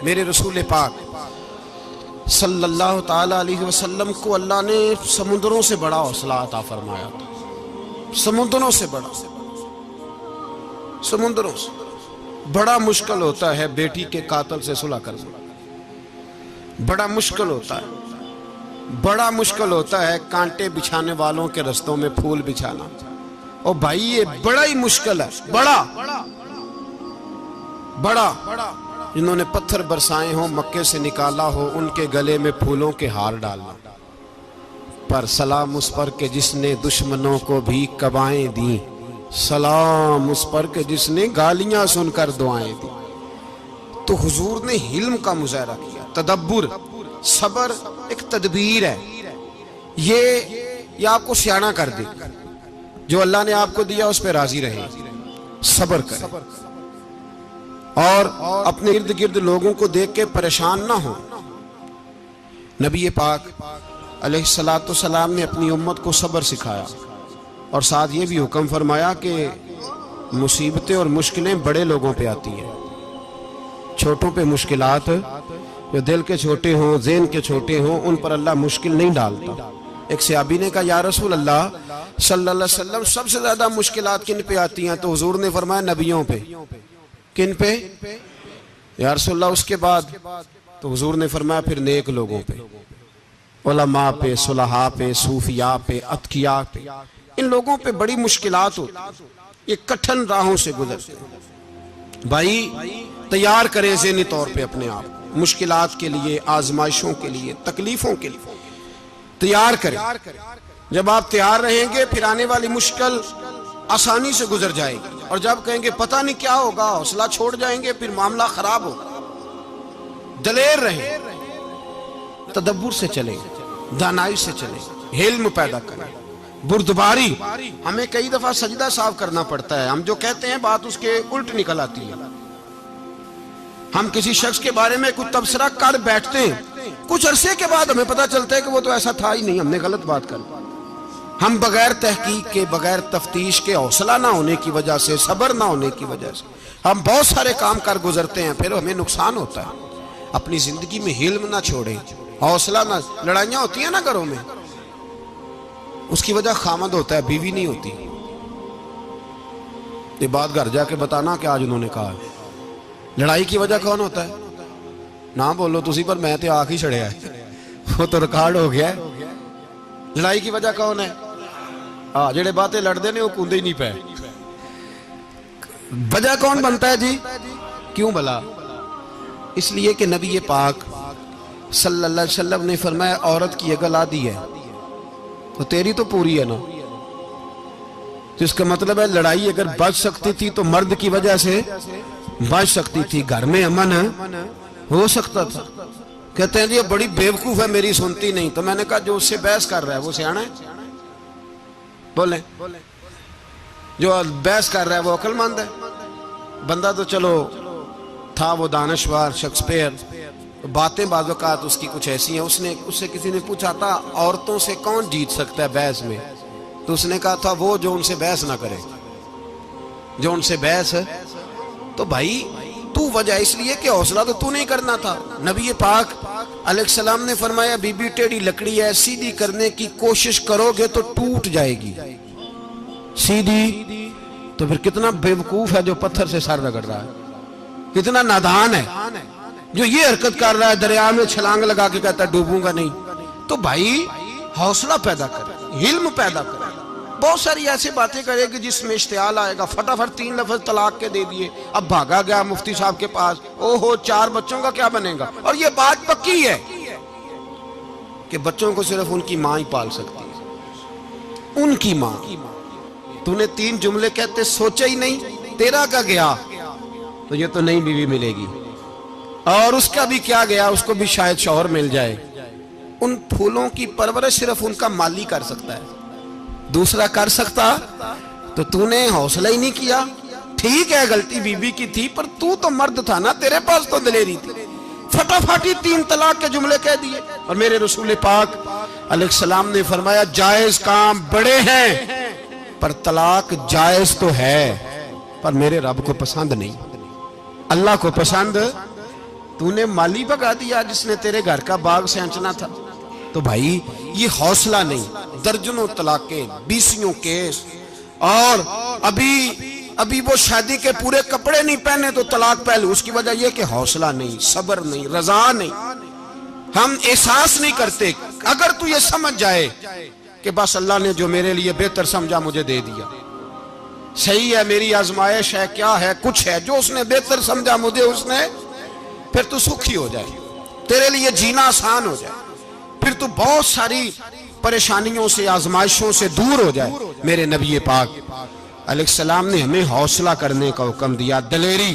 मेरे रसूल पाक सल्लल्लाहु ताला अलैहि वसल्लम को अल्लाह ने समुद्रों से बड़ा हौसला अता फरमाया था। समुद्रों से बड़ा, समुद्रों से बड़ा मुश्किल होता है बेटी के कातिल से सुलह करना, बड़ा मुश्किल होता है, बड़ा मुश्किल होता है कांटे बिछाने वालों के रस्तों में फूल बिछाना। और भाई ये बड़ा ही मुश्किल है, बड़ा बड़ा जिन्होंने पत्थर बरसाए हो, मक्के से निकाला हो, उनके गले में फूलों के हार डालना। पर सलाम उस पर के जिसने दुश्मनों को भी कबाएं दी, सलाम उस पर के जिसने गालियां सुनकर दुआएं दी। तो हुजूर ने हिल्म का मुजाहरा किया, तदब्बुर, सबर एक तदबीर है। ये आपको सियाना कर दे, जो अल्लाह ने आपको दिया उस पर राजी रहे, सबर करें और अपने इर्द गिर्द लोगों को देख के परेशान ना हो। नबी पाक अलैहिस्सलातु सलाम ने अपनी उम्मत को सब्र सिखाया और साथ ये भी हुक्म फरमाया कि मुसीबतें और मुश्किलें बड़े लोगों पे आती हैं, छोटों पे मुश्किलात, जो दिल के छोटे हों, ज़हन के छोटे हों, उन पर अल्लाह मुश्किल नहीं डालता। एक सहाबी ने कहा, या रसूल अल्लाह सल्लल्लाहु अलैहि वसल्लम, सबसे ज्यादा मुश्किलात किन पे आती हैं? तो हुजूर ने फरमाया नबियों पे। किन पे या रसूल अल्लाह? उसके बाद तो हुजूर ने फरमाया फिर नेक लोगों पे, उलमा पे, सुलहा पे, सूफिया पे, अतकिया पे। इन लोगों पे बड़ी मुश्किलात होती, ये कठिन राहों से गुजरते। भाई तैयार करें ज़हनी तौर पे अपने आप मुश्किलात के लिए, आजमाइशों के लिए, तकलीफों के लिए तैयार करें। जब आप तैयार रहेंगे फिर आने वाली मुश्किल आसानी से गुजर जाएगी। और जब कहेंगे पता नहीं क्या होगा, हौसला छोड़ जाएंगे, फिर मामला खराब होगा। दलेर रहे, तदब्बुर से चले, दानाई से चले, हिल्म पैदा करें, बुर्दबारी। हमें कई दफा सजदा साफ करना पड़ता है, हम जो कहते हैं बात उसके उल्ट निकल आती है। हम किसी शख्स के बारे में कुछ तबसरा कर बैठते हैं, कुछ अरसे के बाद हमें पता चलता है कि वो तो ऐसा था ही नहीं, हमने गलत बात कर। हम बगैर तहकीक के, बगैर तफ्तीश के, हौसला ना होने की वजह से, सब्र ना होने की वजह से हम बहुत सारे काम कर गुजरते हैं, फिर हमें नुकसान होता है। अपनी जिंदगी में हिल्म ना छोड़ें, हौसला ना। लड़ाइयां होती है ना घरों में, उसकी वजह खामद होता है, बीवी नहीं होती। ये बात घर जाके बताना कि आज उन्होंने कहा है। लड़ाई की वजह कौन होता है? ना बोलो तुसी, पर मैं तो आख ही छड़िया है, वो तो रिकॉर्ड हो गया है। लड़ाई की वजह कौन है? हाँ, जेड़े बातें लड़ते ने वो कूदे ही नहीं पे। वजह कौन बनता है जी? क्यों भला? इसलिए कि नबी पाक सल्लल्लाहु अलैहि वसल्लम ने फरमाया, औरत की अगल आदि है तो तेरी तो पूरी है ना। तो इसका मतलब है लड़ाई अगर बच सकती थी तो मर्द की वजह से बच सकती थी, घर में अमन हो सकता था। कहते हैं जी ये बड़ी बेवकूफ है, मेरी सुनती नहीं। तो मैंने कहा जो उससे बहस कर रहा है वो सियाना है? बोले जो बहस कर रहा है वो अक्लमंद है? बंदा तो चलो था वो दानश्वर शेक्सपियर, बातें बाज़ औक़ात उसकी कुछ ऐसी हैं। उससे किसी ने पूछा था औरतों से कौन जीत सकता है बहस में, तो उसने कहा था वो जो उनसे बहस ना करे, जो उनसे बहस है। तो भाई तू वजह इसलिए कि हौसला तो तू नहीं करना था। नबी पाक अलैहिस्सलाम ने फरमाया, बीबी टेढ़ी लकड़ी है, सीधी करने की कोशिश करोगे तो टूट जाएगी। सीधी तो फिर कितना बेवकूफ है जो पत्थर से सर रगड़ रहा है, कितना नादान है जो ये हरकत कर रहा है, दरिया में छलांग लगा के कहता है डूबूंगा नहीं। तो भाई हौसला पैदा करे, हिल्म पैदा करे। बहुत सारी ऐसी बातें करेगी जिसमें इश्तियाल आएगा, फटाफट 3 लफ्ज तलाक के दे दिए, अब भागा गया मुफ्ती साहब के पास, ओहो 4 बच्चों का क्या बनेगा। और ये बात पक्की है कि बच्चों को सिर्फ उनकी मां ही पाल सकती है, उनकी मां। तूने 3 जुमले कहते सोचा ही नहीं, तेरा का गया तो ये तो नई बीवी मिलेगी, और उसका भी क्या गया, उसको भी शायद शौहर मिल जाए। उन फूलों की परवरिश सिर्फ उनका माली कर सकता है, दूसरा कर सकता। तो तूने हौसला ही नहीं किया। ठीक है गलती बीबी की थी, पर तू तो मर्द था ना, तेरे पास तो दलेरी थी। फटाफट ही 3 तलाक के जुमले कह दिए। और मेरे रसूल पाक अलैहिस्सलाम ने फरमाया, जायज काम बड़े हैं पर तलाक जायज तो है, पर मेरे रब को पसंद नहीं, अल्लाह को पसंद तूने माली भगा दिया जिसने तेरे घर का बाग सेंचना था। तो भाई ये हौसला नहीं, दर्जनों तलाकें, 20 केस, और अभी वो शादी के पूरे कपड़े नहीं पहने तो तलाक पहले। उसकी वजह यह कि हौसला नहीं, सब्र नहीं, रजा नहीं, हम एहसास नहीं करते। अगर तू ये समझ जाए कि बस अल्लाह ने जो मेरे लिए बेहतर समझा मुझे दे दिया, सही है, मेरी आजमाइश है, क्या है, कुछ है, जो उसने बेहतर समझा मुझे उसने, फिर तू सुखी हो जाए, तेरे लिए जीना आसान हो जाए, फिर तू बहुत सारी परेशानियों से, आजमाइशों से दूर हो जाए। मेरे नबी पाक अलैहिस्सलाम ने हमें हौसला करने का हुक्म दिया, दलेरी।